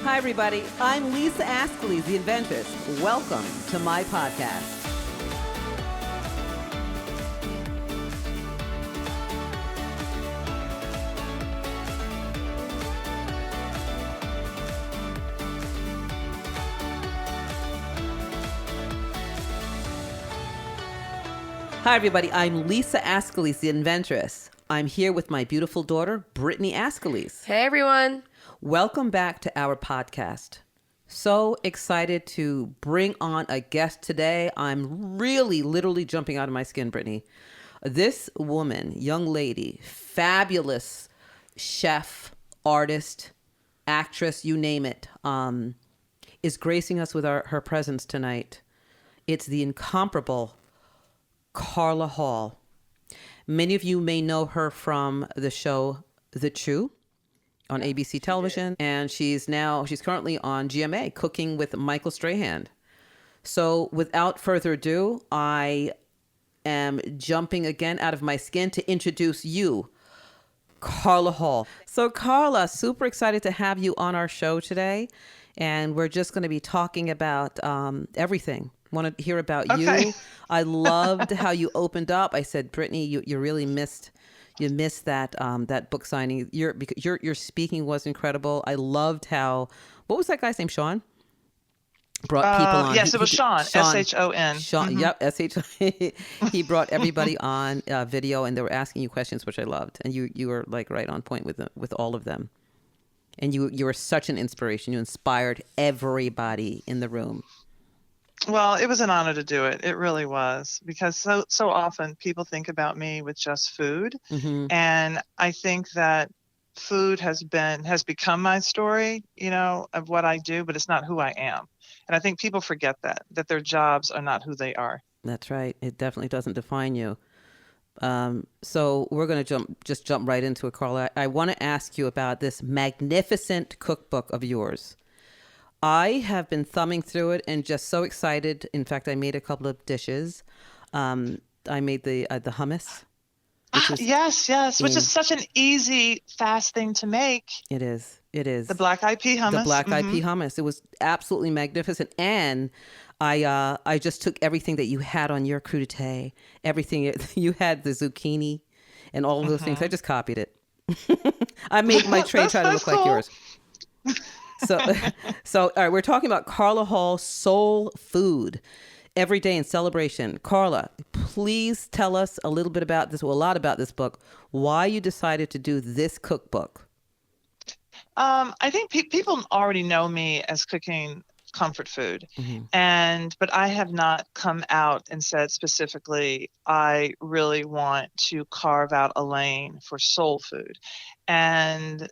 Hi, everybody. I'm Lisa Ascoli, the inventress. Welcome to my podcast. Hi, everybody. I'm Lisa Ascoli, the inventress. I'm here with my beautiful daughter, Brittany Ascoli. Hey, everyone. Welcome back to our podcast. So excited to bring on a guest today. I'm really literally jumping out of my skin, Brittany. This woman, young lady, fabulous chef, artist, actress, you name it, is gracing us with her presence tonight. It's the incomparable Carla Hall. Many of you may know her from the show The Chew on ABC television, and she's currently on GMA, Cooking with Michael Strahan. So without further ado, I am jumping again out of my skin to introduce you, Carla Hall. So Carla, super excited to have you on our show today, and we're just going to be talking about everything. Want to hear about you. I loved how you opened up. I said, Brittany, you really missed that book signing. Your speaking was incredible. I loved how, what was that guy's name? Sean? Brought people on. Yes, it was Sean. S-H-O-N. Sean, Mm-hmm. Yep, S-H. He brought everybody on video, and they were asking you questions, which I loved. And you were like right on point with all of them. And you were such an inspiration. You inspired everybody in the room. Well, it was an honor to do it. It really was, because so often people think about me with just food. Mm-hmm. And I think that food has become my story, of what I do, but it's not who I am. And I think people forget that their jobs are not who they are. That's right. It definitely doesn't define you. So we're going to jump right into it, Carla. I want to ask you about this magnificent cookbook of yours. I have been thumbing through it and just so excited. In fact, I made a couple of dishes. I made the hummus. Yes, which is such an easy, fast thing to make. It is. The black eyed pea hummus. The black eyed pea hummus. It was absolutely magnificent. And I just took everything that you had on your crudité, everything you had, the zucchini and all of those things. I just copied it. I made my tray try to look like yours. So all right, we're talking about Carla Hall Soul Food, every day in celebration. Carla, please tell us a little bit about this, a lot about this book, why you decided to do this cookbook. I think people already know me as cooking comfort food, but I have not come out and said specifically, I really want to carve out a lane for soul food. And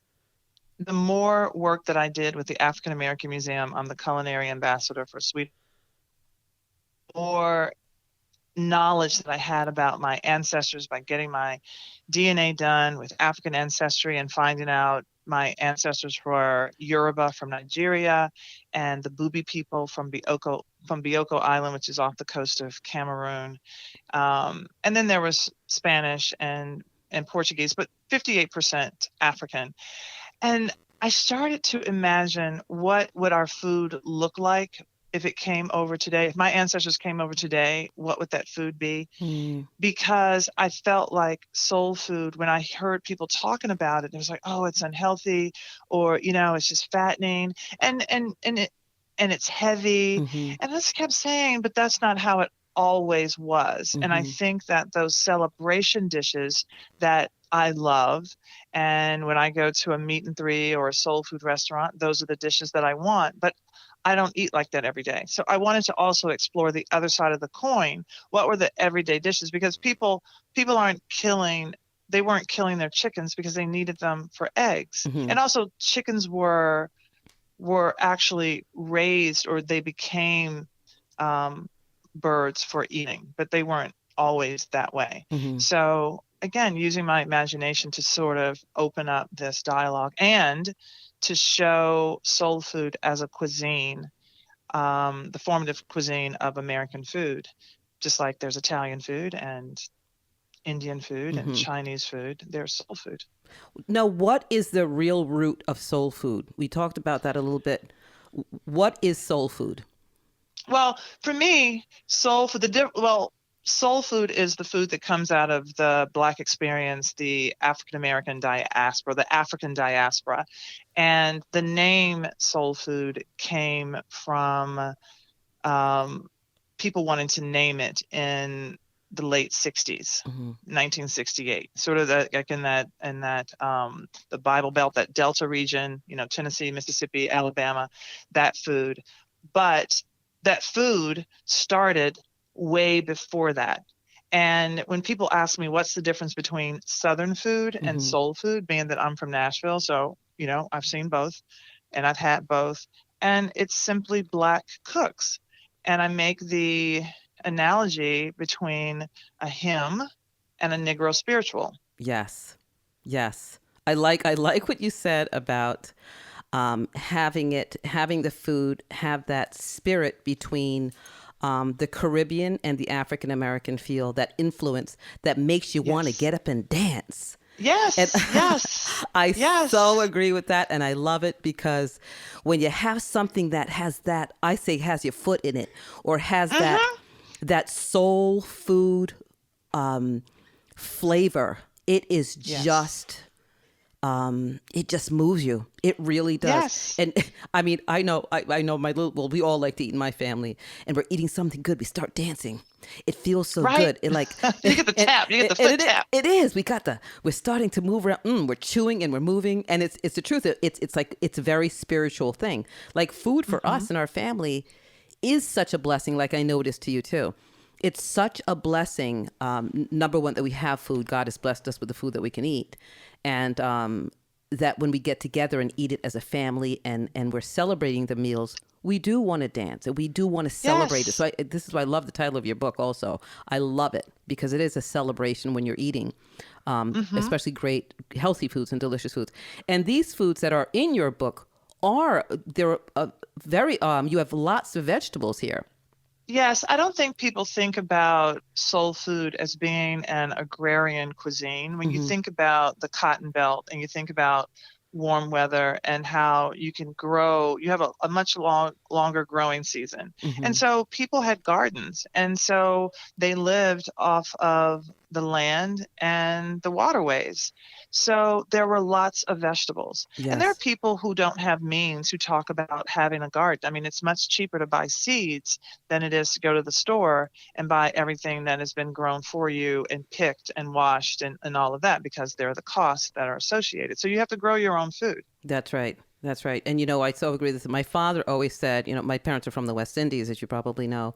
the more work that I did with the African American Museum, I'm the culinary ambassador for Sweden, more knowledge that I had about my ancestors by getting my DNA done with African ancestry and finding out my ancestors were Yoruba from Nigeria and the Bubi people from Bioko Island, which is off the coast of Cameroon. And then there was Spanish and Portuguese, but 58% African. And I started to imagine what would our food look like if it came over today. If my ancestors came over today, what would that food be? Because I felt like soul food, when I heard people talking about it, it was like, oh, it's unhealthy, or, it's just fattening and it's heavy. And I just kept saying, but that's not how it always was. And I think that those celebration dishes that I love, and when I go to a meat and three or a soul food restaurant, those are the dishes that I want, but I don't eat like that every day. So I wanted to also explore the other side of the coin. What were the everyday dishes? Because people weren't killing their chickens because they needed them for eggs. And also chickens were actually raised, or they became birds for eating, but they weren't always that way. So again, using my imagination to sort of open up this dialogue and to show soul food as a cuisine, the formative cuisine of American food, just like there's Italian food and Indian food and Chinese food. They're soul food. Now, what is the real root of soul food? We talked about that a little bit. What is soul food? Well, for me, soul food is the food that comes out of the Black experience, the African American diaspora, the African diaspora. And the name soul food came from people wanting to name it in the late 60s, 1968, sort of like in that the Bible Belt, that Delta region, Tennessee, Mississippi, Alabama, that food. But that food started way before that. And when people ask me what's the difference between Southern food and soul food, being that I'm from Nashville, so I've seen both and I've had both, and it's simply Black cooks. And I make the analogy between a hymn and a Negro spiritual. Yes. I like what you said about having the food have that spirit between the Caribbean and the African American feel, that influence that makes you want to get up and dance. Yes, And yes. I yes. so agree with that, and I love it because when you have something that has that, I say has your foot in it, or has that soul food flavor, it is just it just moves you. It really does. Yes. And I mean, I know we all like to eat in my family, and we're eating something good, we start dancing. It feels so good. It like you get the tap, you get the foot tap. It is. We're starting to move around. We're chewing and we're moving, and it's the truth. It's a very spiritual thing. Like food for us and our family is such a blessing. Like I know it is to you too. It's such a blessing. Number one, that we have food. God has blessed us with the food that we can eat, and that when we get together and eat it as a family, and we're celebrating the meals, we do want to dance and we do want to celebrate it. So this is why I love the title of your book also. I love it because it is a celebration when you're eating, especially great, healthy foods and delicious foods. And these foods that are in your book they're very, you have lots of vegetables here. Yes, I don't think people think about soul food as being an agrarian cuisine. When you think about the Cotton Belt and you think about warm weather and how you can grow, you have a much longer growing season. And so people had gardens, and so they lived off of the land and the waterways. So there were lots of vegetables. Yes. And there are people who don't have means who talk about having a garden. I mean, it's much cheaper to buy seeds than it is to go to the store and buy everything that has been grown for you and picked and washed and all of that, because there are the costs that are associated. So you have to grow your own food. That's right. And, I so agree with this. My father always said, my parents are from the West Indies, as you probably know.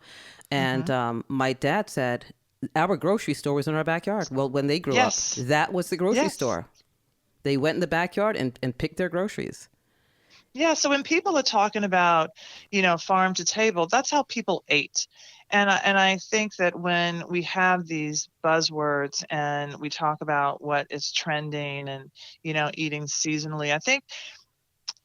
And my dad said, our grocery store was in our backyard. Well, when they grew up, that was the grocery store. They went in the backyard and picked their groceries. Yeah. So when people are talking about, farm to table, that's how people ate. And I think that when we have these buzzwords and we talk about what is trending and, eating seasonally,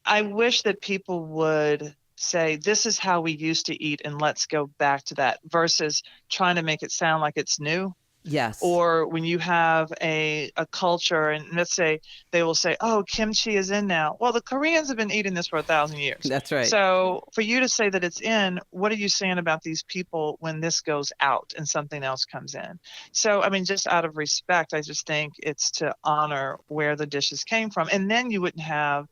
I wish that people would say, this is how we used to eat and let's go back to that, versus trying to make it sound like it's new. Yes. Or when you have a culture, and let's say they will say, oh, kimchi is in now. Well, the Koreans have been eating this for 1,000 years. That's right. So for you to say that it's in, what are you saying about these people when this goes out and something else comes in? So, I mean, just out of respect, I just think it's to honor where the dishes came from. And then you wouldn't have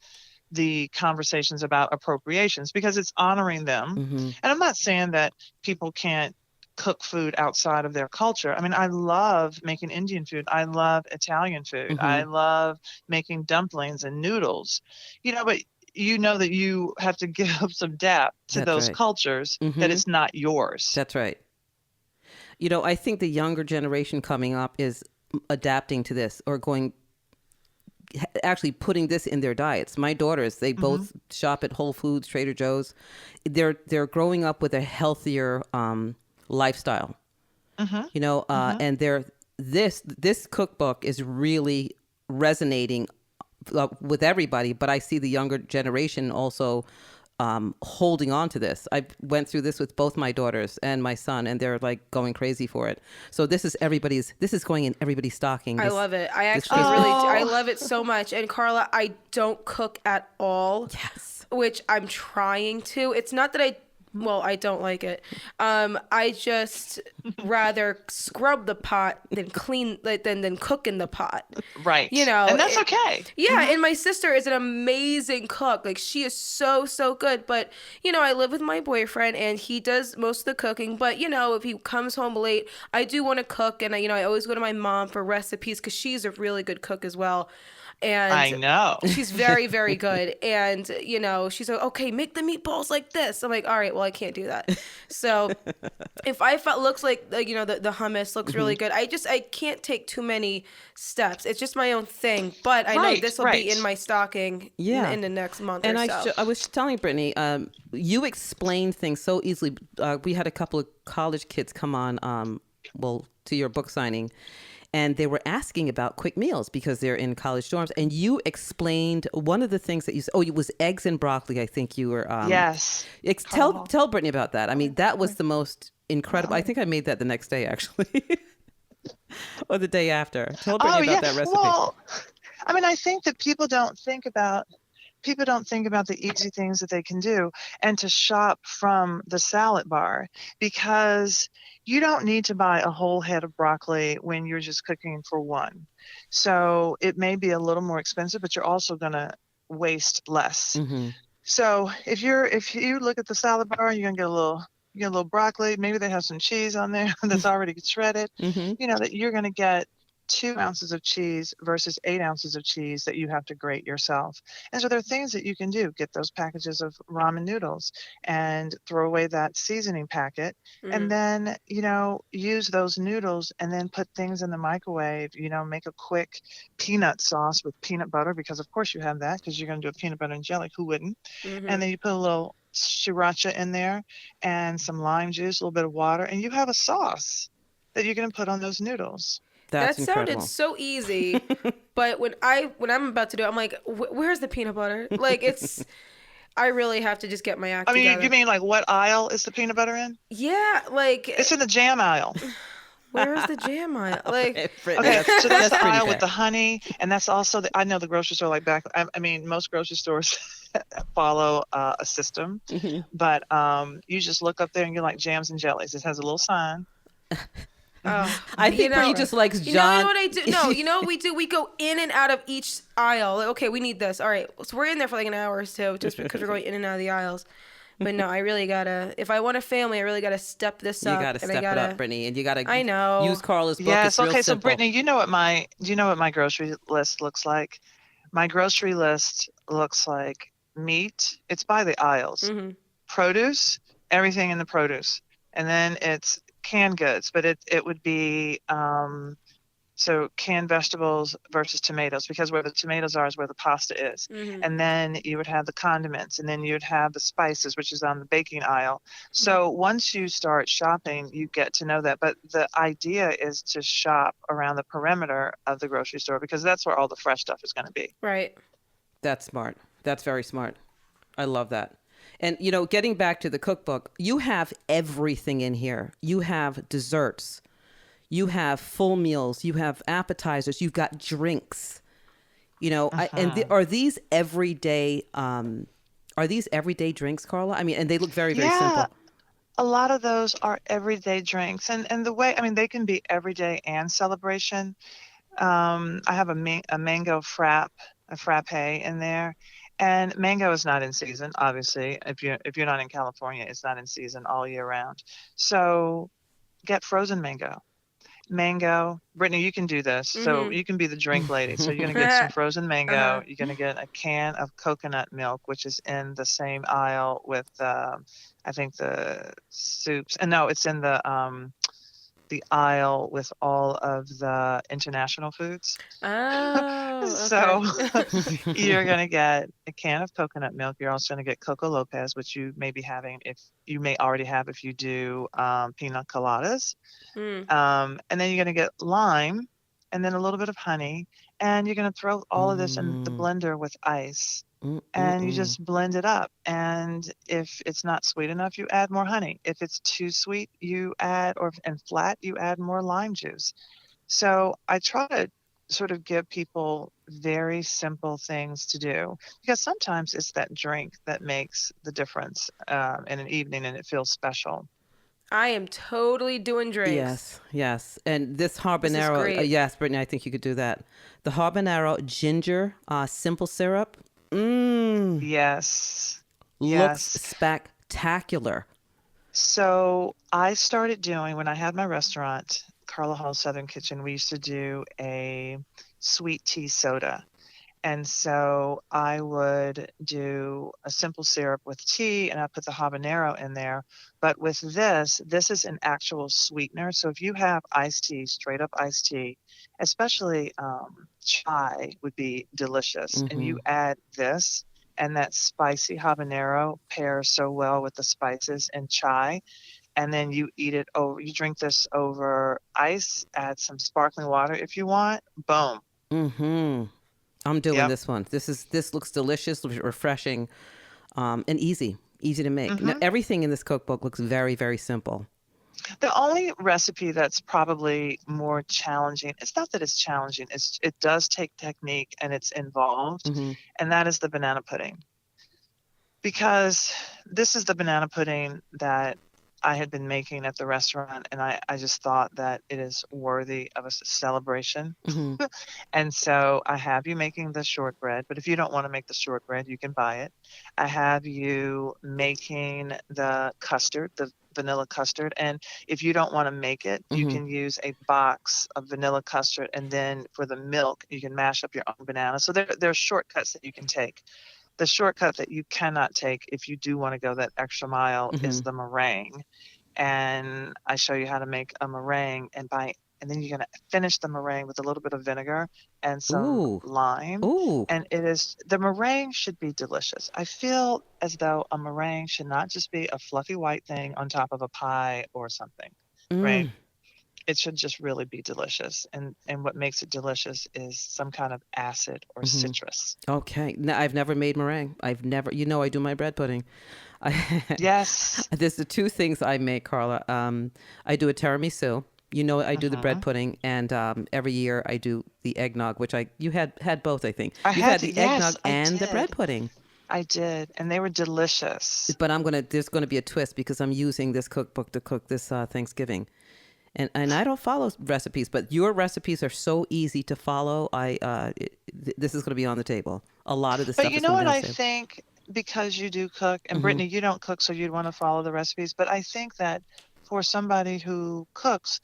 the conversations about appropriations, because it's honoring them. And I'm not saying that people can't cook food outside of their culture. I mean, I love making Indian food. I love Italian food. I love making dumplings and noodles, but you know that you have to give some depth to those cultures, that it's not yours. That's right. I think the younger generation coming up is adapting to this, or actually putting this in their diets. My daughters, they both shop at Whole Foods, Trader Joe's. They're growing up with a healthier lifestyle, and this cookbook is really resonating with everybody. But I see the younger generation also holding on to this. I went through this with both my daughters and my son, and they're like going crazy for it. So this is going in everybody's stocking. I love it. I actually I love it so much. And Carla, I don't cook at all. Yes. Which I'm trying to. It's not that I don't like it. I just rather scrub the pot than clean, than cook in the pot. Right. And that's okay. Yeah, and my sister is an amazing cook. Like, she is so, so good. But, I live with my boyfriend, and he does most of the cooking. But, if he comes home late, I do want to cook. And, I always go to my mom for recipes because she's a really good cook as well. And I know. She's very, very good. And, she's like, okay, make the meatballs like this. I'm like, all right, well, I can't do that. So if I felt looks like, the hummus looks really good, I can't take too many steps. It's just my own thing. But I know this will be in my stocking in the next month or so. I was telling Brittany, you explained things so easily. We had a couple of college kids come on, to your book signing. And they were asking about quick meals because they're in college dorms. And you explained one of the things that you said. Oh, it was eggs and broccoli. I think you were. Yes. Tell Brittany about that. I mean, that was the most incredible. I think I made that the next day, actually, or the day after. Tell Brittany about that recipe. Well, I mean, I think that people don't think about the easy things that they can do and to shop from the salad bar, because you don't need to buy a whole head of broccoli when you're just cooking for one. So it may be a little more expensive, but you're also going to waste less. Mm-hmm. So if you look at the salad bar, you're going to get a little broccoli. Maybe they have some cheese on there that's already shredded. Mm-hmm. That you're going to get 2 ounces of cheese versus 8 ounces of cheese that you have to grate yourself. And so there are things that you can do. Get those packages of ramen noodles and throw away that seasoning packet. Mm-hmm. And then, use those noodles and then put things in the microwave, make a quick peanut sauce with peanut butter, because of course you have that because you're going to do a peanut butter and jelly. Who wouldn't? Mm-hmm. And then you put a little sriracha in there and some lime juice, a little bit of water, and you have a sauce that you're going to put on those noodles. That's that incredible. sounded so easy, but when I'm about to do it, I'm like, where's the peanut butter? Like, I really have to just get my act together. You mean like what aisle is the peanut butter in? Yeah, like it's in the jam aisle. Where's the jam aisle? Like, okay, so that's the aisle with the honey, and that's also I know the grocery store like back. I mean, most grocery stores follow a system, Mm-hmm. but you just look up there and you're like jams and jellies. It has a little sign. Oh, I think Brittany just likes John. You know what I do? No, you know what we do? We go in and out of each aisle. Like, okay, we need this. All right, so we're in there for like an hour or so, just because we're going in and out of the aisles. But no, I really gotta. If I want a family, I really gotta step this up. You gotta step it up, Brittany, and you gotta. I know. Use Carla's book. Yes. It's real Okay. So simple. Brittany, you know what my grocery list looks like? My grocery list looks like meat. It's by the aisles. Mm-hmm. Produce, everything in the produce, and then it's canned goods, but it would be so canned vegetables versus tomatoes, because where the tomatoes are is where the pasta is. Mm-hmm. And then you would have the condiments, and then you'd have the spices, which is on the baking aisle. So once you start shopping, you get to know that. But the idea is to shop around the perimeter of the grocery store, because that's where all the fresh stuff is going to be. Right. That's smart. That's very smart. I love that. And, getting back to the cookbook, you have everything in here. You have desserts. You have full meals. You have appetizers. You've got drinks. Are these everyday drinks, Carla? I mean, and they look very, very simple. A lot of those are everyday drinks. And the way, they can be everyday and celebration. I have a mango frappe in there. And mango is not in season, obviously. If you're not in California, it's not in season all year round. So get frozen mango. Brittany, you can do this. Mm-hmm. So you can be the drink lady. So you're going to get some frozen mango. Uh-huh. You're going to get a can of coconut milk, which is in the same aisle with, I think, the soups. And no, it's in the aisle with all of the international foods. Oh, so you're going to get a can of coconut milk. You're also going to get Coco Lopez, which you may be having if you do pina coladas. And then you're going to get lime, and then a little bit of honey, and you're going to throw all of this in the Mm, blender with ice. mm, mm, And you mm. just blend it up. And if it's not sweet enough, you add more honey. If it's too sweet, you add, and flat, you add more lime juice. So I try to sort of give people very simple things to do, because sometimes it's that drink that makes the difference in an evening, and it feels special. I am totally doing drinks. Yes, yes. And this This is habanero, great. yes, Brittany, I think you could do that. The habanero ginger simple syrup, mmm, Yes. looks Yes. spectacular. So I started doing, when I had my restaurant, Carla Hall Southern Kitchen, we used to do a sweet tea soda. And so I would do a simple syrup with tea, and I put the habanero in there. But with this is an actual sweetener. So if you have iced tea, straight up iced tea, especially chai would be delicious. And Mm-hmm. you add this, and that spicy habanero pairs so well with the spices and chai. And then you eat it over, you drink this over ice, add some sparkling water if you want. Boom. Mm-hmm. I'm doing Yep. this one. This looks delicious, refreshing, and easy to make. Now, hmm everything in this cookbook looks very, very simple. The only recipe that's probably more challenging, it's not that it's challenging, it does take technique and it's involved, Mm-hmm. and that is the banana pudding. Because this is the banana pudding that I had been making at the restaurant, and I just thought that it is worthy of a celebration. Mm-hmm. And so I have you making the shortbread, but if you don't want to make the shortbread, you can buy it. I have you making the custard, the vanilla custard. And if you don't want to make it, you Mm-hmm. can use a box of vanilla custard. And then for the milk, you can mash up your own banana. So there are shortcuts that you can take. The shortcut that you cannot take if you do want to go that extra mile Mm-hmm. is the meringue. And I show you how to make a meringue, and then you're going to finish the meringue with a little bit of vinegar and some Ooh. lime. Ooh. And the meringue should be delicious. I feel as though a meringue should not just be a fluffy white thing on top of a pie or something, right? Mm. It should just really be delicious. And what makes it delicious is some kind of acid or Mm-hmm. citrus. Okay. No, I've never made meringue. I've never, I do my bread pudding. I, Yes. there's the two things I make, Carla. I do a tiramisu. I do the bread hmm pudding, and every year I do the eggnog, which you had both, I think. I You've had had to, the yes, eggnog I and the bread did. pudding. I did. And they were delicious. But there's gonna be a twist because I'm using this cookbook to cook this Thanksgiving. And I don't follow recipes, but your recipes are so easy to follow. This is going to be on the table. A lot of the But stuff you is know going to be what on the I table. think, because you do cook, and Mm-hmm. Brittany, you don't cook, so you'd want to follow the recipes. But I think that for somebody who cooks,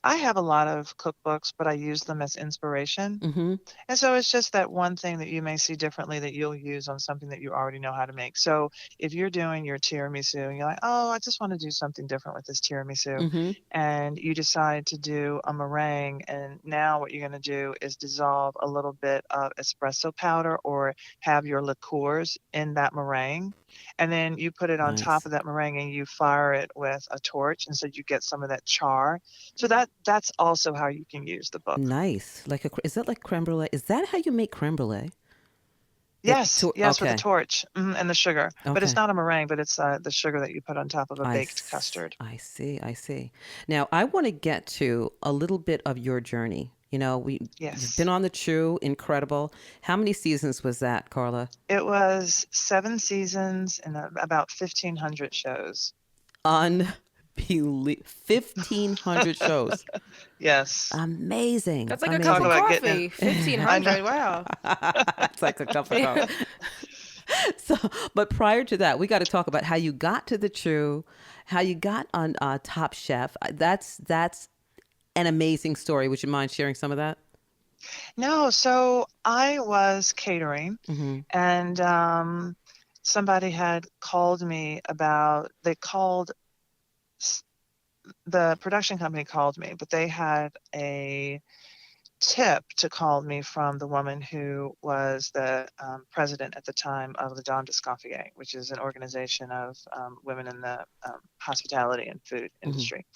I have a lot of cookbooks, but I use them as inspiration. Mm-hmm. And so it's just that one thing that you may see differently that you'll use on something that you already know how to make. So if you're doing your tiramisu and you're like, oh, I just want to do something different with this tiramisu, Mm-hmm. and you decide to do a meringue, and now what you're going to do is dissolve a little bit of espresso powder or have your liqueurs in that meringue. And then you put it on top Nice. of that meringue and you fire it with a torch, and so you get some of that char. So that's also how you can use the book. Nice. Is that like creme brulee? Is that how you make creme brulee? Yes, yes, with the Okay. torch, and the sugar. But it's Okay. not a meringue, but it's the sugar that you put on top of a baked custard. I see. I see. Now, I want to get to a little bit of your journey. You've Yes. been on the True, incredible. How many seasons was that, Carla? It was 7 seasons and about 1,500 shows. Unbelievable. 1,500 shows. Yes. Amazing. That's like a Amazing. cup Talk of about getting in. coffee. Fifteen I know. hundred. Wow. It's like a cup of coffee. So, but prior to that, we got to talk about how you got to the True, how you got on Top Chef. That's an amazing story. Would you mind sharing some of that? No, so I was catering, Mm-hmm. and somebody had called me about, the production company called me, but they had a tip to call me from the woman who was the president at the time of the Dame d'Escoffier, which is an organization of women in the hospitality and food Mm-hmm. industry.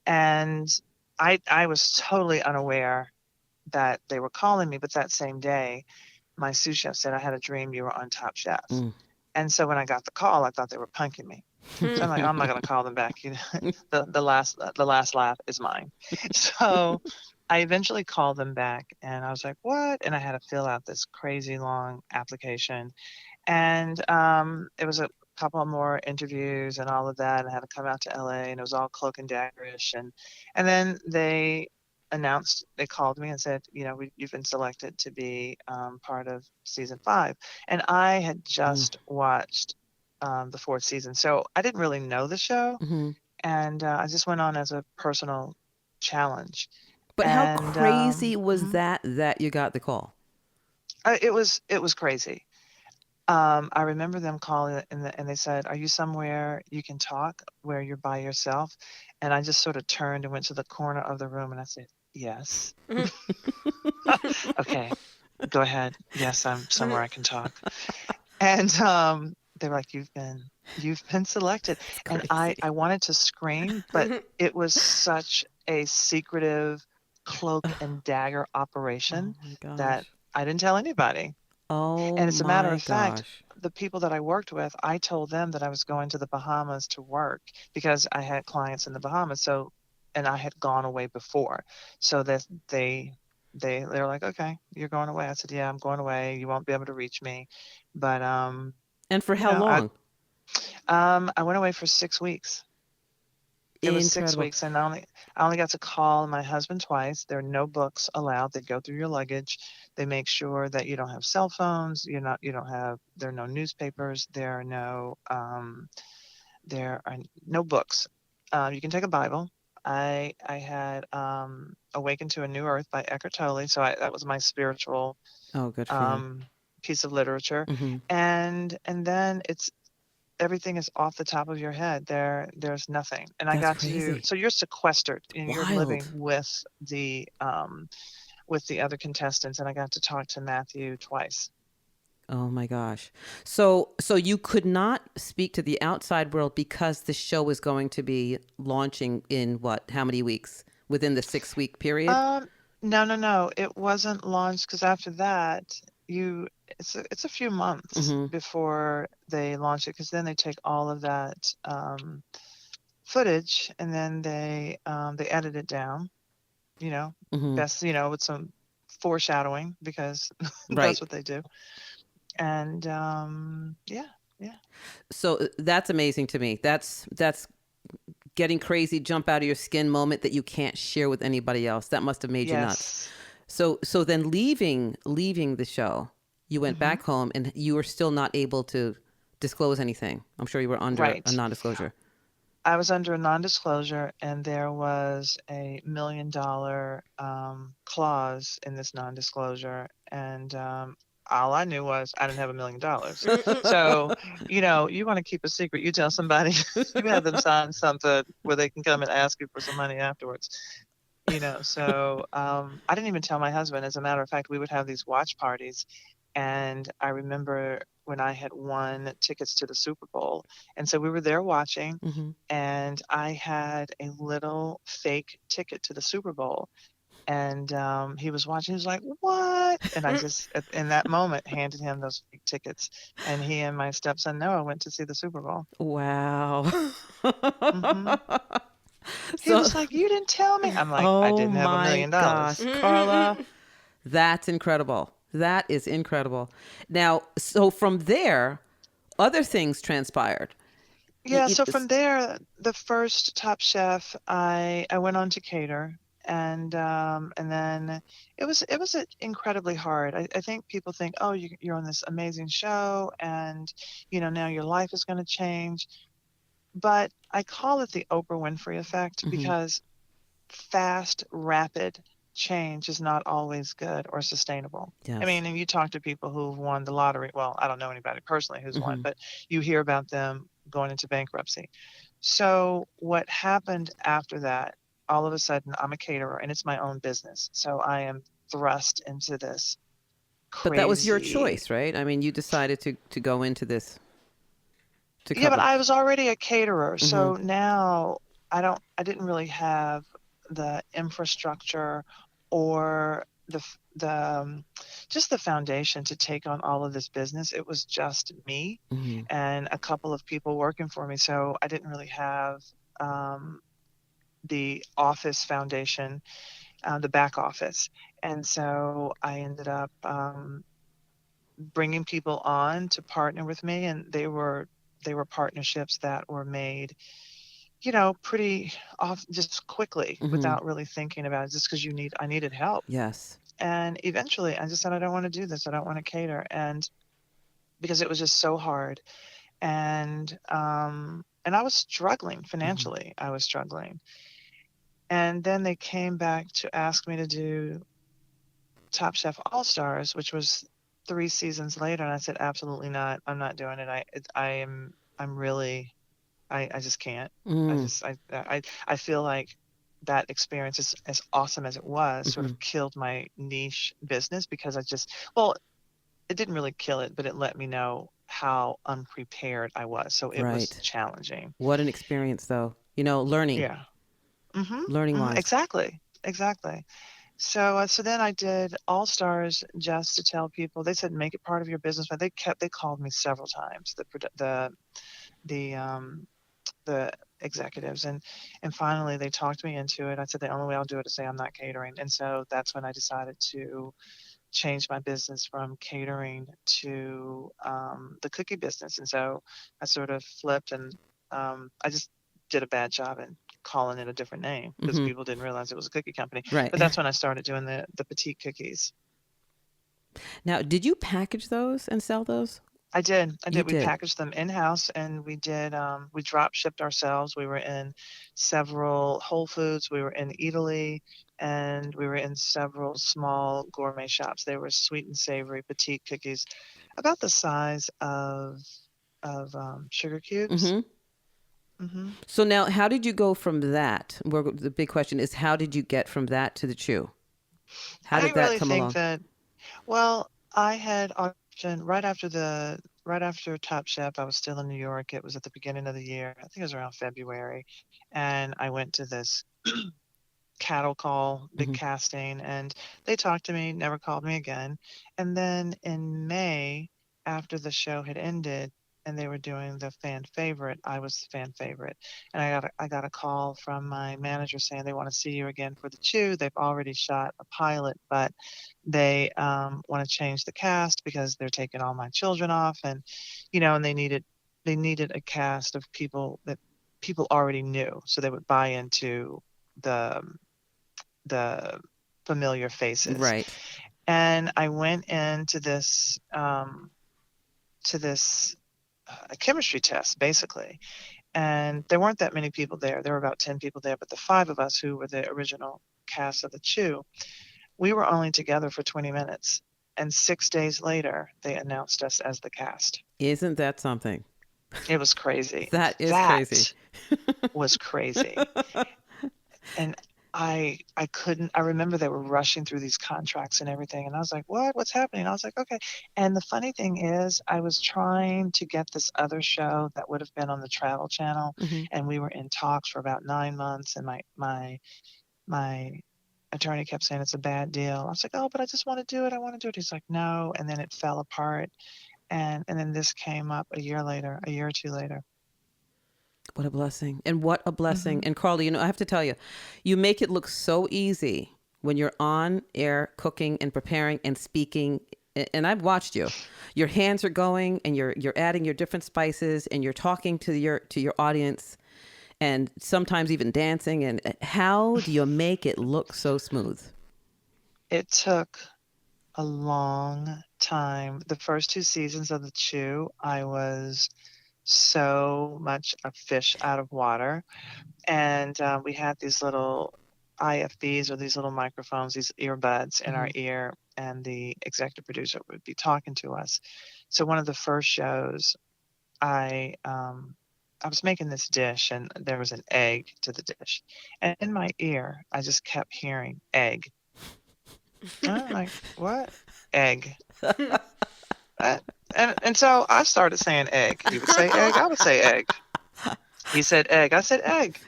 And I was totally unaware that they were calling me. But that same day, my sous chef said, I had a dream you were on Top Chef. Mm. And so when I got the call, I thought they were punking me. So I'm like, I'm not going to call them back. The last laugh is mine. So I eventually called them back, and I was like, what? And I had to fill out this crazy long application. And it was a couple of more interviews and all of that. And I had to come out to LA, and it was all cloak and daggerish. And then they called me and said, you've been selected to be part of season 5. And I had just watched the 4th season, so I didn't really know the show. Mm-hmm. And I just went on as a personal challenge. But how crazy was that you got the call? It was crazy. I remember them calling and they said, are you somewhere you can talk where you're by yourself? And I just sort of turned and went to the corner of the room and I said, yes. Okay, go ahead. Yes, I'm somewhere I can talk. And they were like, you've been selected. And I wanted to scream, but it was such a secretive cloak and dagger operation that I didn't tell anybody. Oh, and as a matter of gosh. fact, the people that I worked with, I told them that I was going to the Bahamas to work because I had clients in the Bahamas. So, and I had gone away before. So that they're like, okay, you're going away. I said, yeah, I'm going away. You won't be able to reach me. But and for how long? I went away for 6 weeks. It was 6 weeks, and I only got to call my husband twice. There are no books allowed. They go through your luggage. They make sure that you don't have cell phones. There are no newspapers. There are no books. You can take a Bible. I had Awakened to a New Earth by Eckhart Tolle, so that was my spiritual good for you. piece of literature. Mm-hmm. And then everything is off the top of your head. There's nothing. And I got crazy. so you're sequestered and Wild. you're living with the other contestants. And I got to talk to Matthew twice. Oh my gosh. So you could not speak to the outside world because the show was going to be launching in how many weeks? Within the 6-week period? No. It wasn't launched because after that, it's a few months before they launch it, because then they take all of that footage and then they edit it down, best, with some foreshadowing, because that's what they do. And yeah. So that's amazing to me. That's getting crazy, jump out of your skin moment that you can't share with anybody else. That must have made you nuts. So then leaving the show, you went back home and you were still not able to disclose anything. I'm sure you were under a non-disclosure. I was under a non-disclosure, and there was a $1 million clause in this non-disclosure. And all I knew was I didn't have $1 million. So, you want to keep a secret, you tell somebody, you have them sign something where they can come and ask you for some money afterwards. So I didn't even tell my husband. As a matter of fact, we would have these watch parties. And I remember when I had won tickets to the Super Bowl. And so we were there watching, and I had a little fake ticket to the Super Bowl. And he was watching. He was like, what? And I just, in that moment, handed him those fake tickets. And he and my stepson Noah went to see the Super Bowl. Wow. He was like, you didn't tell me. I'm like, I didn't have $1 million. Gosh, Carla, that's incredible. That is incredible. Now, so from there, other things transpired. Yeah, so from there, the first Top Chef, I went on to cater. And then it was incredibly hard. I think people think, oh, you're on this amazing show, and now your life is going to change. But I call it the Oprah Winfrey effect, because fast, rapid change is not always good or sustainable. Yes. I mean, and you talk to people who've won the lottery. Well, I don't know anybody personally who's won, but you hear about them going into bankruptcy. So what happened after that? All of a sudden, I'm a caterer, and it's my own business. So I am thrust into this crazy... But that was your choice, right? I mean, you decided to go into this. Yeah, but I was already a caterer. So now I didn't really have the infrastructure or just the foundation to take on all of this business. It was just me and a couple of people working for me. So I didn't really have the office foundation, the back office. And so I ended up bringing people on to partner with me, and they were partnerships that were made, pretty off just quickly without really thinking about it, just because I needed help. Yes. And eventually I just said, I don't want to do this. I don't want to cater. And because it was just so hard. And I was struggling financially. I was struggling. And then they came back to ask me to do Top Chef AllStars, which was 3 seasons later. And I said, absolutely not. I'm not doing it. I'm really, I just can't. I feel like that experience, is as awesome as it was, sort of killed my niche business, because it didn't really kill it, but it let me know how unprepared I was. So it was challenging. What an experience, though. Learning. Yeah. Learning wise. Exactly. So then I did AllStars just to tell people. They said, make it part of your business, but they called me several times, the executives, and finally they talked me into it. I said, the only way I'll do it is say I'm not catering. And so that's when I decided to change my business from catering to the cookie business. And so I sort of flipped, and I just did a bad job in calling it a different name, because people didn't realize it was a cookie company. Right. But that's when I started doing the petite cookies. Now, did you package those and sell those? I did. We packaged them in-house, and we drop shipped ourselves. We were in several Whole Foods. We were in Italy, and we were in several small gourmet shops. They were sweet and savory petite cookies, about the size of sugar cubes. So now, how did you go from that? The big question is, how did you get from that to the Chew? How did that come along? Well, I had auditioned right after Top Chef. I was still in New York. It was at the beginning of the year. I think it was around February. And I went to this cattle call, big casting, and they talked to me, never called me again. And then in May, after the show had ended and they were doing the fan favorite, I was the fan favorite. And I got a call from my manager saying they want to see you again for the Chew. They've already shot a pilot, but they want to change the cast because they're taking all my children off, and and they needed a cast of people that people already knew, so they would buy into the familiar faces. Right. And I went into this a chemistry test, basically. And there weren't that many people there. There were about 10 people there, but the 5 of us who were the original cast of the Chew, we were only together for 20 minutes. And 6 days later, they announced us as the cast. Isn't that something? It was crazy. That crazy. Was crazy. And I remember they were rushing through these contracts and everything. And I was like, what's happening? I was like, okay. And the funny thing is, I was trying to get this other show that would have been on the Travel Channel. And we were in talks for about 9 months. And my attorney kept saying, it's a bad deal. I was like, oh, but I just want to do it. I want to do it. He's like, no. And then it fell apart. And then this came up a year or two later. What a blessing. And what a blessing. And Carla, I have to tell you, you make it look so easy when you're on air cooking and preparing and speaking. And I've watched you. Your hands are going, and you're adding your different spices, and you're talking to your audience, and sometimes even dancing. And how do you make it look so smooth? It took a long time. The first 2 seasons of the Chew, I was so much a fish out of water. And we had these little IFBs, or these little microphones, these earbuds in our ear, and the executive producer would be talking to us. So one of the first shows, I was making this dish, and there was an egg to the dish. And in my ear, I just kept hearing egg. And I'm like, what? Egg. And so I started saying egg. He would say egg. I would say egg. He said egg. I said egg.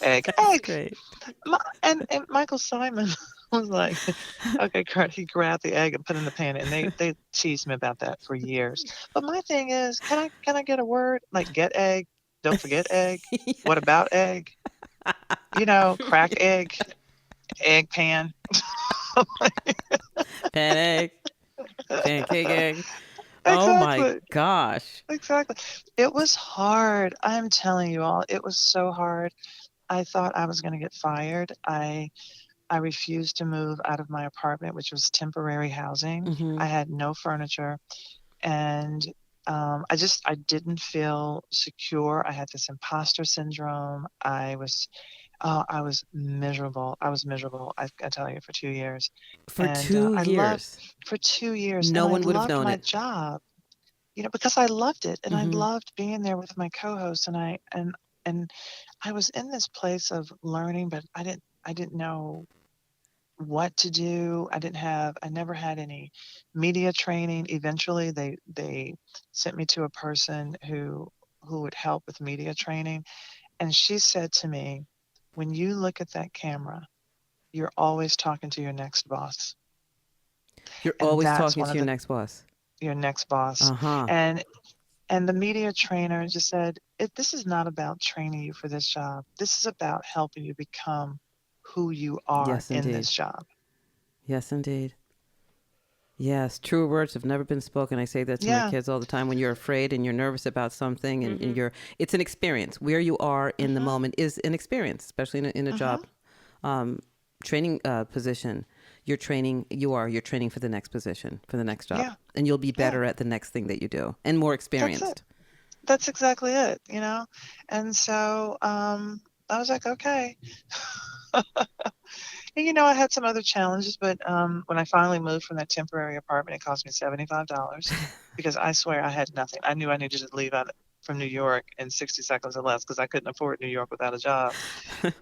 Egg. That's egg. great. And Michael Simon was like, okay, Kurt, he grabbed the egg and put it in the pan, and they teased me about that for years. But my thing is, can I get a word like get egg? Don't forget egg. What about egg? Crack egg, egg pan. Pan egg, pancake egg. Oh my Exactly. gosh. Exactly. It was hard. I'm telling you all, it was so hard. I thought I was going to get fired. I refused to move out of my apartment, which was temporary housing. Mm-hmm. I had no furniture, and I didn't feel secure. I had this imposter syndrome. I was miserable. I was miserable. I tell you, for 2 years, For and two I loved years, for 2 years, and no I one would have loved known my it. job. Because I loved it, and I Mm-hmm. loved being there with my co-host, and I was in this place of learning, but I didn't know what to do. I never had any media training. Eventually, they sent me to a person who would help with media training, and she said to me, "When you look at that camera, you're always talking to your next boss, You're and always that's talking one to of your the next boss. your next boss." Uh-huh. And And the media trainer just said, this is not about training you for this job. This is about helping you become who you are Yes, in indeed. this job. Yes, indeed. Yes, truer words have never been spoken. I say that to my Yeah. kids all the time. When you're afraid and you're nervous about something, and Mm-hmm. it's an experience. Where you are in the Mhm. moment is an experience, especially in a Mhm. job um, training position. You're training for the next position, for the next job, Yeah. and you'll be Yeah. better at the next thing that you do and more That's it. experienced. That's exactly it. And so I was like, okay. And I had some other challenges, but when I finally moved from that temporary apartment, it cost me $75 because I swear I had nothing. I knew I needed to leave out from New York in 60 seconds or less because I couldn't afford New York without a job.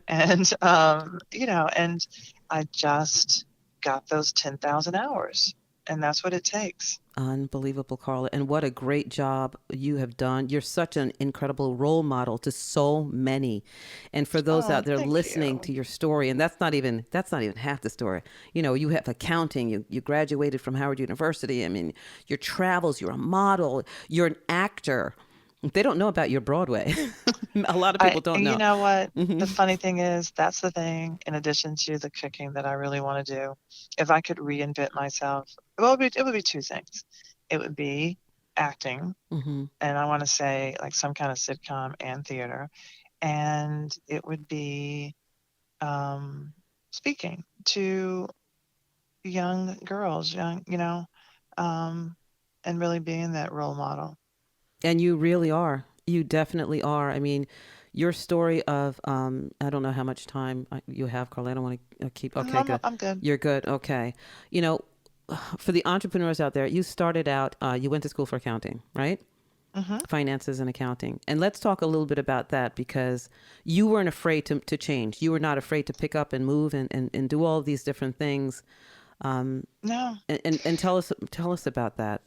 And and I just got those 10,000 hours, and that's what it takes. Unbelievable, Carla. And what a great job you have done. You're such an incredible role model to so many. And for those Oh, out there thank listening you. to your story, and that's not even half the story. You have accounting, you graduated from Howard University. I mean, your travels, you're a model, you're an actor. They don't know about your Broadway. A lot of people don't And you know. know what? The Hmm. funny thing is, that's the thing, in addition to the cooking, that I really want to do. If I could reinvent myself, well, it would be two things. It would be acting, Hmm. and I want to say like some kind of sitcom and theater, and it would be um, speaking to young girls, um, and really being that role model. And you really are. You definitely are. I mean, your story of I don't know how much time you have, Carla. I don't want to keep. Mm, Okay, good. I'm good. You're good. Okay. You know, for the entrepreneurs out there, you started out. You went to school for accounting, right? Hmm. Finances and accounting. And let's talk a little bit about that because you weren't afraid to change. You were not afraid to pick up and move and do all of these different things. Um, No. and tell us about that.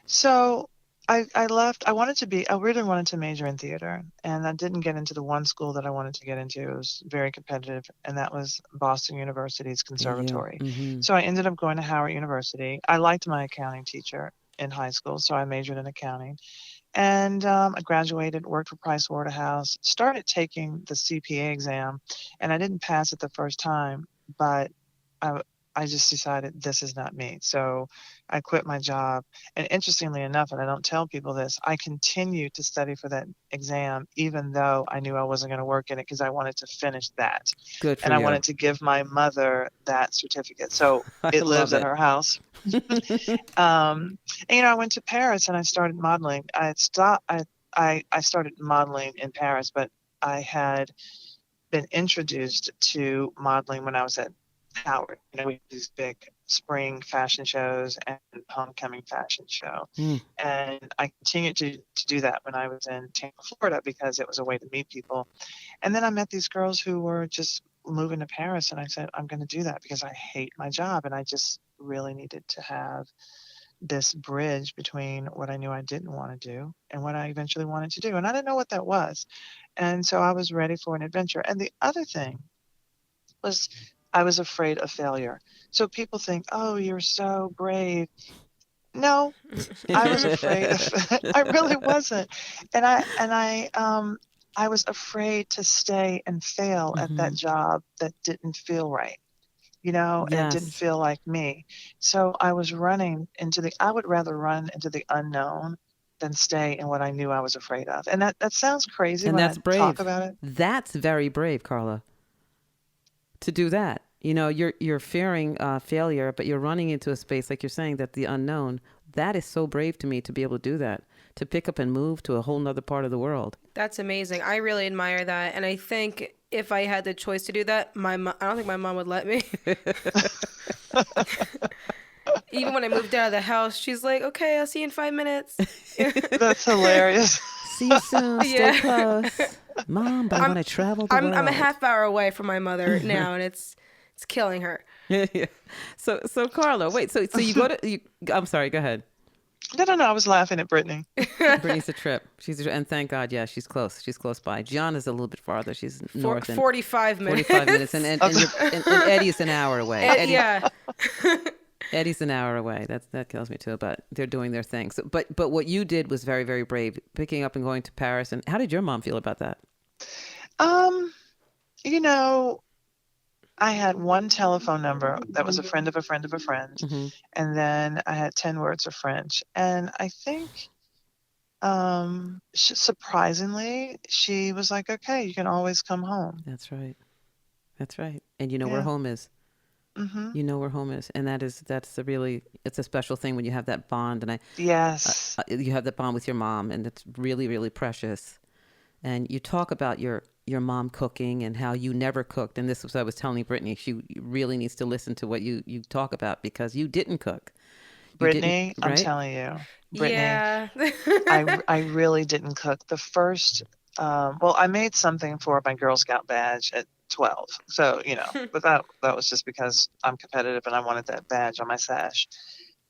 So I left. I really wanted to major in theater, and I didn't get into the one school that I wanted to get into. It was very competitive, and that was Boston University's Yeah. conservatory. Mm-hmm. So I ended up going to Howard University. I liked my accounting teacher in high school, so I majored in accounting. And I graduated, worked for Price Waterhouse, started taking the CPA exam, and I didn't pass it the first time, but I, I just decided this is not me. So I quit my job. And interestingly enough, and I don't tell people this, I continued to study for that exam, even though I knew I wasn't going to work in it because I wanted to finish that. Good for And I you. wanted to give my mother that certificate. So I it love lives at it. her house. And I went to Paris and I started modeling. I started modeling in Paris, but I had been introduced to modeling when I was at Howard. We had these big spring fashion shows and homecoming fashion show. Mm. And I continued to do that when I was in Tampa, Florida, because it was a way to meet people. And then I met these girls who were just moving to Paris, and I said, I'm going to do that because I hate my job. And I just really needed to have this bridge between what I knew I didn't want to do and what I eventually wanted to do. And I didn't know what that was. And so I was ready for an adventure. And the other thing was I was afraid of failure. So people think, oh, you're so brave. No, I was afraid of, I really wasn't. I was afraid to stay and fail at that job that didn't feel right, and it didn't Yes. feel like me. So I was I would rather run into the unknown than stay in what I knew I was afraid of. And that sounds crazy And when I that's talk brave. about it. That's very brave, Carla, to do that. You're fearing failure, but you're running into a space, like you're saying, that the unknown. That is so brave to me to be able to do that, to pick up and move to a whole nother part of the world. That's amazing. I really admire that. And I think if I had the choice to do that, I don't think my mom would let me. Even when I moved out of the house, she's like, okay, I'll see you in 5 minutes. That's hilarious. See you soon. Stay Yeah. close. Mom, but I want to travel the world. I'm a half hour away from my mother now, and it's killing her. Yeah. So Carla, wait. So you go to. I'm sorry. Go ahead. No. I was laughing at Brittany. Brittany's a trip. And thank God, yeah, she's close. She's close by. Gianna's a little bit farther. She's north. 45 minutes. 45 minutes, and Eddie's an hour away. Yeah. Eddie's an hour away. That kills me too. But they're doing their thing. So, but what you did was very, very brave, picking up and going to Paris. And how did your mom feel about that? You know, I had one telephone number that was a friend of a friend of a friend, and then I had 10 words of French. And I think, surprisingly, she was like, "Okay, you can always come home." That's right. And you know where home is. You know where home is, and that's it's a special thing when you have that bond. And yes, you have that bond with your mom, and it's really, really precious. And you talk about your mom cooking and how you never cooked. And this was, I was telling Brittany, she really needs to listen to what you talk about, because you didn't cook. Brittany, right? I'm telling you, Brittany, Yeah. I really didn't cook. The first, I made something for my Girl Scout badge at 12. So, but that was just because I'm competitive and I wanted that badge on my sash.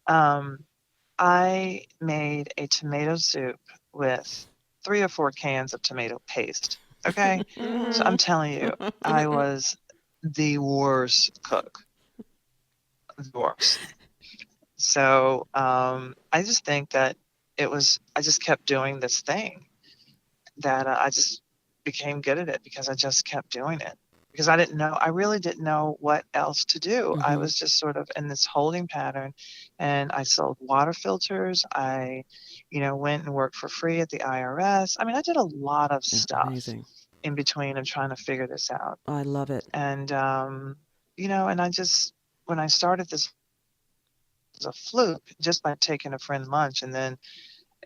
I made a tomato soup with 3 or 4 cans of tomato paste. Okay. So I'm telling you, I was the worst cook. The worst. So I just think that I just kept doing this thing that I just became good at it because I just kept doing it. Because I really didn't know what else to do. I was just sort of in this holding pattern, and I sold water filters. I, went and worked for free at the IRS. I mean, I did a lot of stuff in between of trying to figure this out. Oh, I love it. And, and when I started this, it was a fluke just by taking a friend lunch, and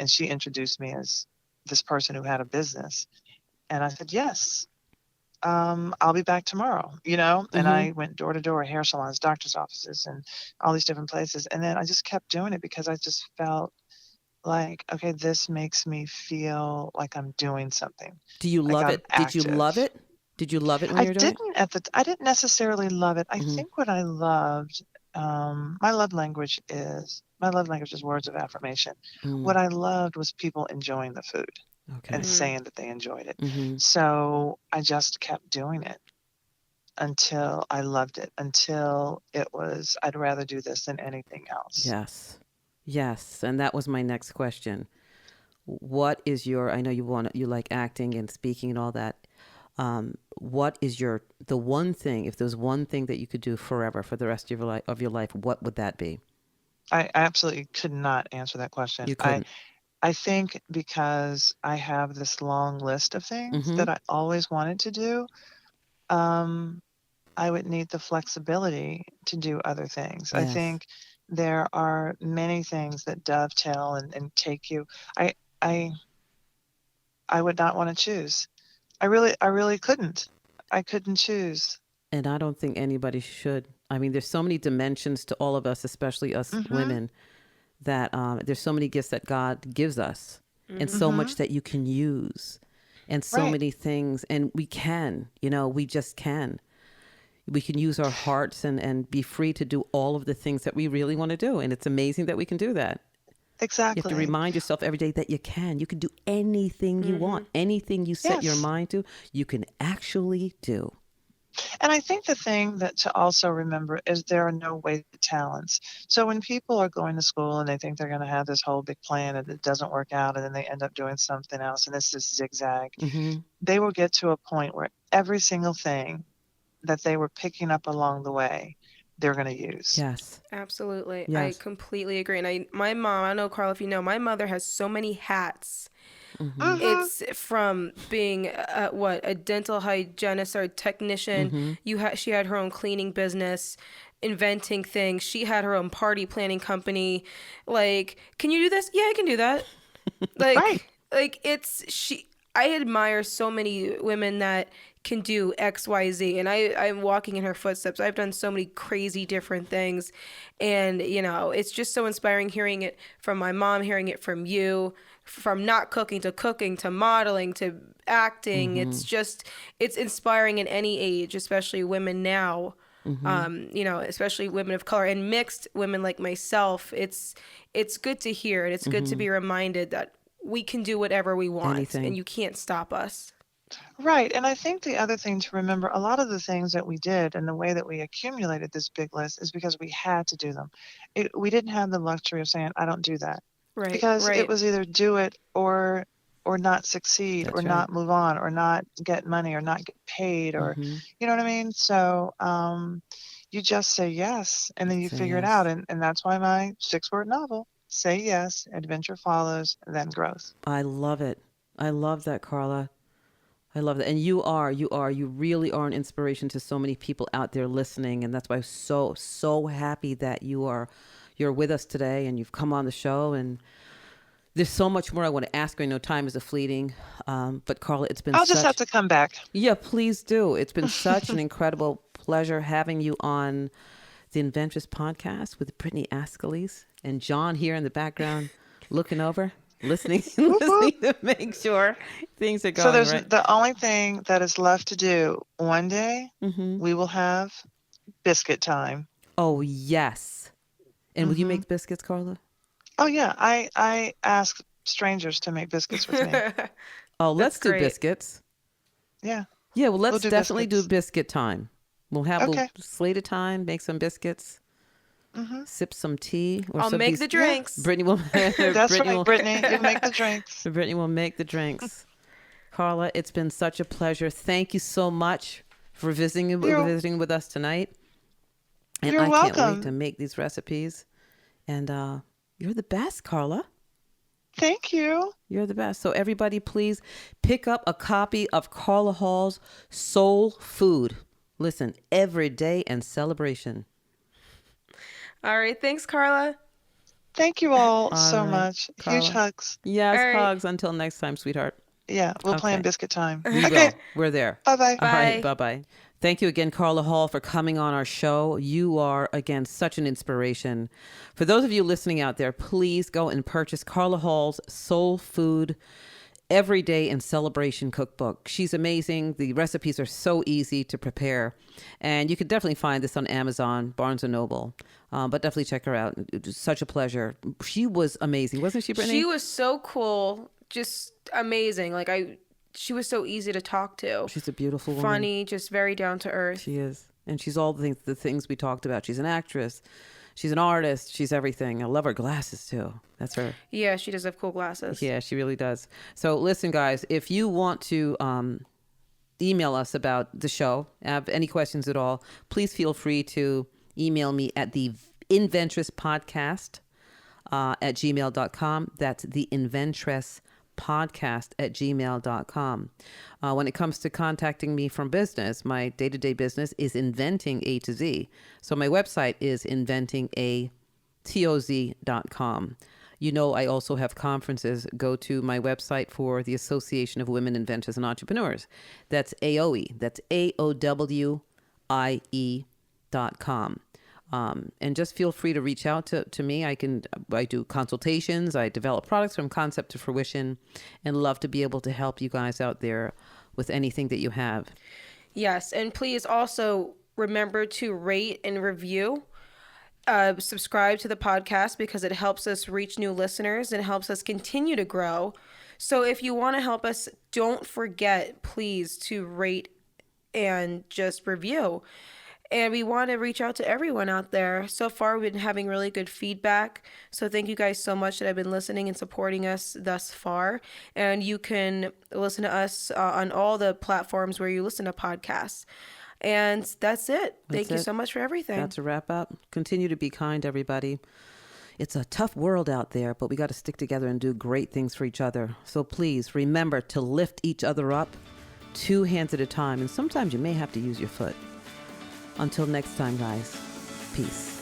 she introduced me as this person who had a business. And I said, yes. I'll be back tomorrow, and I went door to door, hair salons, doctor's offices, and all these different places. And then I just kept doing it because I just felt like, okay, this makes me feel like I'm doing something. Do you love it? Did you love it? Did you love it when you were doing it? I didn't necessarily love it. I think what I loved, my love language is words of affirmation. What I loved was people enjoying the food. And saying that they enjoyed it. So I just kept doing it until I loved it, until it was, I'd rather do this than anything else. Yes. And that was my next question. What is I know you like acting and speaking and all that. What is the one thing, if there's one thing that you could do forever for the rest of your life, what would that be? I absolutely could not answer that question. You couldn't. I think because I have this long list of things that I always wanted to do, I would need the flexibility to do other things. Yes. I think there are many things that dovetail and take you. I would not want to choose. I really couldn't. I couldn't choose. And I don't think anybody should. I mean, there's so many dimensions to all of us, especially us women, that there's so many gifts that God gives us and so much that you can use and so many things. And we can, we just can. We can use our hearts and be free to do all of the things that we really want to do. And it's amazing that we can do that. Exactly. You have to remind yourself every day that you can. You can do anything you want. Anything you set your mind to, you can actually do. And I think the thing that to also remember is there are no wasted talents. So when people are going to school and they think they're going to have this whole big plan and it doesn't work out and then they end up doing something else and it's just zigzag, they will get to a point where every single thing that they were picking up along the way, they're going to use. Yes. Absolutely. I Yes. completely agree. And my mom, I don't know, Carla, if you know, my mother has so many hats. It's from being a dental hygienist or technician. She had her own cleaning business, inventing things. She had her own party planning company. Like, can you do this? Yeah, I can do that. Like, Right. like I admire so many women that can do XYZ, and I'm walking in her footsteps. I've done so many crazy different things, and it's just so inspiring hearing it from my mom, hearing it from you, from not cooking to modeling to acting. It's inspiring in any age, especially women now. Especially women of color and mixed women like myself. It's good to hear, and it's good to be reminded that we can do whatever we want. Anything. And you can't stop us. Right. And I think the other thing to remember, a lot of the things that we did and the way that we accumulated this big list is because we had to do them. We didn't have the luxury of saying, I don't do that. Right. Because right. it was either do it or not succeed. That's or right. not move on or not get money or not get paid or, you know what I mean? So you just say yes and then you Say figure it yes. out. And that's why my 6-word novel, Say Yes, Adventure Follows, Then Growth. I love it. I love that, Carla. I love that. And you really are an inspiration to so many people out there listening. And that's why I'm so happy that you're with us today and you've come on the show. And there's so much more I want to ask you. I know time is fleeting. But Carla, it's been I'll just have to come back. Yeah, please do. It's been such an incredible pleasure having you on the Inventress podcast with Brittany Askeles and John here in the background looking over. Listening to make sure things are going So there's right. the only thing that is left to do. One day we will have biscuit time. Oh, yes. And will you make biscuits, Carla? Oh, yeah. I ask strangers to make biscuits with me. Oh, let's do great. biscuits. Yeah. Yeah, well, let's We'll do definitely biscuits. do biscuit time. We'll have Okay. a slate of time, make some biscuits, sip some tea. Or I'll some make these- the drinks. Brittany will. That's Brittany right, will- Brittany. You make the drinks. Brittany will make the drinks. Carla, it's been such a pleasure. Thank you so much for visiting with us tonight. And You're I can't welcome. wait to make these recipes. And you're the best, Carla. Thank you. You're the best. So everybody, please pick up a copy of Carla Hall's Soul Food. Listen, every day and celebration. All right. Thanks, Carla. Thank you all so right, much. Carla. Huge hugs. Yes, All right. hugs. Until next time, sweetheart. Yeah, we'll play in Okay. biscuit time. We Okay. will. We're there. Bye-bye. All right. Bye. Bye-bye. Thank you again, Carla Hall, for coming on our show. You are, again, such an inspiration. For those of you listening out there, please go and purchase Carla Hall's Soul Food Everyday and Celebration Cookbook. She's amazing. The recipes are so easy to prepare. And you can definitely find this on Amazon, Barnes & Noble. But definitely check her out. It was such a pleasure. She was amazing. Wasn't she, Brittany? She was so cool. Just amazing. She was so easy to talk to. She's a beautiful woman. Funny, just very down to earth. She is. And she's all the things we talked about. She's an actress. She's an artist. She's everything. I love her glasses, too. That's her. Yeah, she does have cool glasses. Yeah, she really does. So listen, guys, if you want to email us about the show, have any questions at all, please feel free to email me at the Inventress Podcast at gmail.com. That's the Inventress Podcast at gmail.com. When it comes to contacting me from business, my day-to-day business is inventing A to Z. So my website is inventingatoz.com. You know, I also have conferences. Go to my website for the Association of Women Inventors and Entrepreneurs. That's AOE. That's AOWIE.com. And just feel free to reach out to me. I do consultations. I develop products from concept to fruition, and love to be able to help you guys out there with anything that you have. Yes, and please also remember to rate and review. Subscribe to the podcast because it helps us reach new listeners and helps us continue to grow. So if you want to help us, don't forget, please, to rate and just review. And we want to reach out to everyone out there. So far, we've been having really good feedback. So thank you guys so much that have been listening and supporting us thus far. And you can listen to us on all the platforms where you listen to podcasts. And that's it. Thank you so much for everything. That's a wrap up. Continue to be kind, everybody. It's a tough world out there, but we got to stick together and do great things for each other. So please remember to lift each other up 2 hands at a time. And sometimes you may have to use your foot. Until next time, guys. Peace.